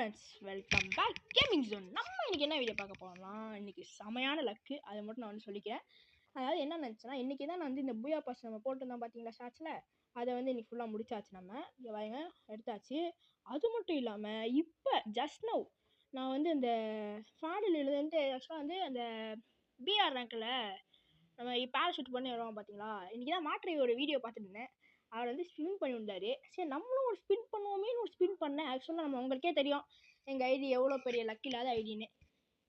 Friends, welcome back gaming zone. நம்ம இன்னைக்கு என்ன வீடியோ பார்க்க போறோம்னா, இன்னைக்கு செமையான லக்கு. அதை மட்டும் நான் வந்து சொல்லிக்கிறேன். அதாவது என்ன நினச்சேன்னா, இன்னைக்கு தான் நான் வந்து இந்த பூயா பாஸ் நம்ம போட்டிருந்தோம் பார்த்தீங்களா ஷார்ட்ஸில், அதை வந்து இன்னைக்கு ஃபுல்லாக முடிச்சாச்சு. நம்ம இங்கே வாங்க எடுத்தாச்சு. அது மட்டும் இல்லாமல் இப்போ ஜஸ்ட் நவ் நான் வந்து இந்த ஃபேடில் எழுதுன்ட்டு ஆக்சுவலாக வந்து அந்த பிஆர் ரேங்கில் நம்ம பேராஷூட் பண்ணி வருவாங்க பார்த்தீங்களா. இன்றைக்கி தான் மாற்றையோட வீடியோ பார்த்துட்டு இருந்தேன். அவர் வந்து ஸ்பின் பண்ணி வந்தார். சரி நம்மளும் ஒரு ஸ்பின் பண்ணுவோமேனு ஒரு ஸ்பின் பண்ணேன். ஆக்சுவலாக நம்ம உங்களுக்கே தெரியும் எங்கள் ஐடி எவ்வளோ பெரிய லக் இல்லாத ஐடின்னு.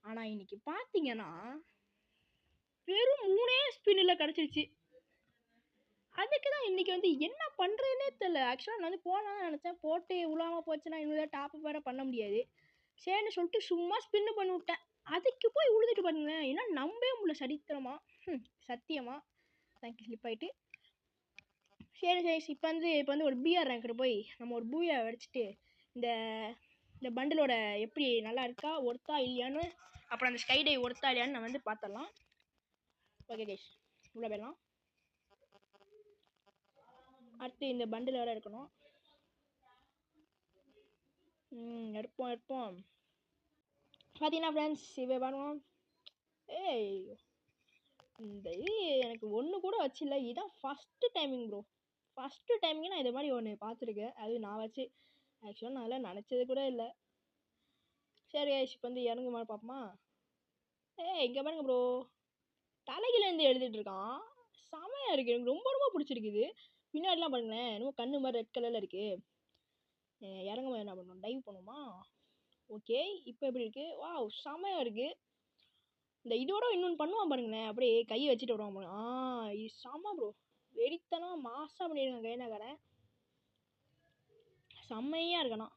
ஆனால் இன்னைக்கு பார்த்தீங்கன்னா வெறும் 3 ஸ்பின்னில் கிடச்சிருச்சு. அதுக்கு தான் இன்றைக்கி வந்து என்ன பண்ணுறதுனே தெரில. ஆக்சுவலாக நான் வந்து போனான்னு நினச்சேன். போட்டு உழாமல் போச்சுன்னா இன்னும் டாப் வேறு பண்ண முடியாது. சரின்னு சொல்லிட்டு சும்மா ஸ்பின்னு பண்ணி விட்டேன். அதுக்கு போய் உழுதுட்டு பாருங்களேன். ஏன்னா நம்பவே முடியல. சரித்திரமா சத்தியமா தேங்க்யூ ஸ்லிப் ஆகிட்டு. சரி இப்போ வந்து ஒரு பிஆர் ரேங்க்கில் போய் நம்ம ஒரு பூயா வச்சுட்டு இந்த பண்டிலோட எப்படி நல்லா இருக்கா ஒர்த்தா இல்லையான்னு, அப்புறம் அந்த ஸ்கை டை ஒர்த்தா இல்லையான்னு நான் வந்து பார்த்துடலாம். ஓகே கைஸ், உள்ளே போயிடலாம். அடுத்து இந்த பண்டில் வேறு இருக்கணும். எடுப்போம் பார்த்தீங்கன்னா ஃப்ரெண்ட்ஸ், இப்போ பண்ணுவோம். இந்த இது எனக்கு ஒன்று கூட வச்சில்ல. இதுதான் first timing bro. First timing நான் இது மாதிரி ஒன்று பார்த்துருக்கேன். அது நான் வச்சு ஆக்சுவலாக நான் அதெல்லாம் நினச்சது கூட இல்லை. சரி இப்போ வந்து இறங்கு மாதிரி பார்ப்போமா. இங்கே பாருங்க ப்ரோ, தலைகிலேருந்து எழுதிட்டு இருக்கான். செமையாக இருக்குது. எனக்கு ரொம்ப ரொம்ப பிடிச்சிருக்குது. பின்னாடிலாம் பாருங்களேன், இன்னும் கண்ணு மாதிரி ரெட் கலரில் இருக்குது. இறங்கும் போது என்ன பண்ணணும், டைவ் பண்ணுமா. ஓகே இப்போ எப்படி இருக்குது, வா செமையாக இருக்குது. இந்த இதோட இன்னொன்று பண்ணுவான் பாருங்களேன், அப்படியே கையை வச்சுட்டு வருவான் பாருங்க. இது செம்ம ப்ரோ, வெறித்தனம் மாசாக பண்ணியிருக்காங்க கைநகரை. செம்மையாக இருக்கணும்.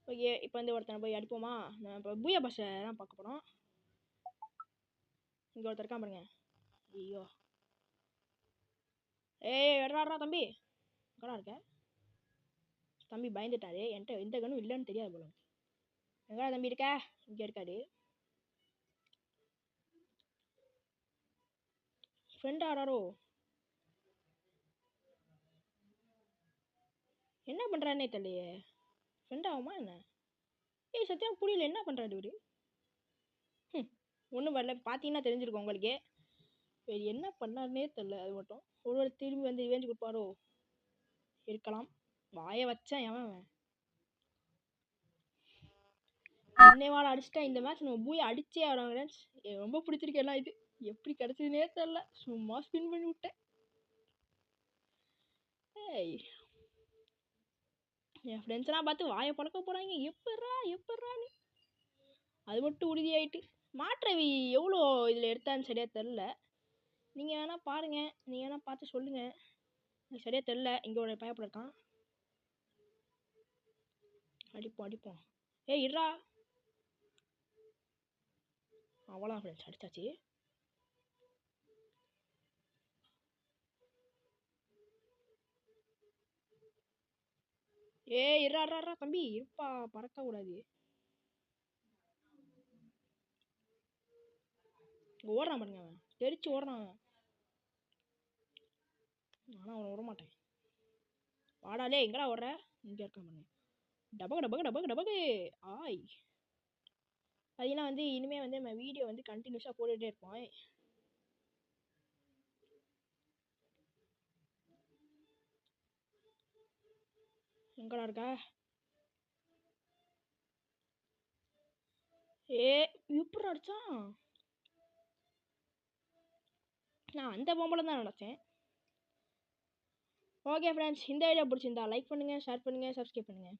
ஓகே இப்போ வந்து ஒருத்தனை போய் அடிப்போமா. நான் இப்போ பூயா பாஷை தான் பார்க்க போகிறோம். இங்கே ஒருத்தர் இருக்கான் பாருங்க. ஐயோ எடா தம்பி, எங்கடா இருக்க தம்பி? பயந்துட்டாரு. என்கிட்ட எந்த கண்ணும் இல்லைன்னு தெரியாது போல. எங்கடா தம்பி இருக்க? இங்கே இருக்காரு. ஃப்ரெண்ட் ஆடாரோ, என்ன பண்ணுறாருன்னே தெரியலையே. ஃப்ரெண்ட் ஆகுமா என்ன? சத்தியம் புரியல, என்ன பண்ணுறாரு இவரு? ஒன்றும் வரல. பார்த்தீங்கன்னா தெரிஞ்சிருக்கும் உங்களுக்கே. சரி என்ன பண்ணாருன்னே தெரில. அது மட்டும் ஒரு திரும்பி வந்து இவேஞ்சு கொடுப்பாரோ இருக்கலாம். வாயை வச்சேன் எவன் என்னைவாட அடிச்சிட்டேன். இந்த மேட்ச் நம்ம பூயை அடிச்சே ஆடுவாங்க ஃப்ரெண்ட்ஸ். எனக்கு ரொம்ப பிடிச்சிருக்கு. எல்லாம் இது எப்படி கிடச்சதுன்னே தெரில. சும்மா ஸ்பின் பண்ணி விட்டேன். என் ஃப்ரெண்ட்ஸ்லாம் பார்த்து வாயை பழக்க போகிறாங்க. எப்பட்றான்னு அது மட்டும் உறுதியாயிட்டு. மாற்றவி எவ்வளோ இதில் எடுத்தான்னு சரியாக தெரில. நீங்கள் வேணால் பாருங்கள், நீங்கள் வேணால் பார்த்து சொல்லுங்கள். எனக்கு சரியாக தெரில. இங்கே ஒரு பயப்பட இருக்கான். அடிப்போம். இருடா. அவ்வளோ ஃப்ரெண்ட்ஸ் அடிச்சாச்சு. இருடா தம்பி, இருப்பா, பறக்கக்கூடாது. ஓடுறான் பாருங்க, அவன் தெரிச்சு ஓடுறான். ஆனால் அவனை விட மாட்டேன். வாடாலே, எங்கடா ஓடுற? இங்கே இருக்கான் பாருங்க. டபக்கு ஆய். அதெல்லாம் வந்து இனிமேல் வந்து நம்ம வீடியோ வந்து கண்டினியூஸாக போட்டுகிட்டே இருப்போம். எங்கடா இருக்கா? எப்படி அடிச்சான்? நான் அந்த பொம்பளை தான் நினச்சேன். ஓகே ஃப்ரெண்ட்ஸ், இந்த வீடியோ பிடிச்சிருந்தா லைக் பண்ணுங்கள், ஷேர் பண்ணுங்கள், சப்ஸ்கிரைப் பண்ணுங்கள்.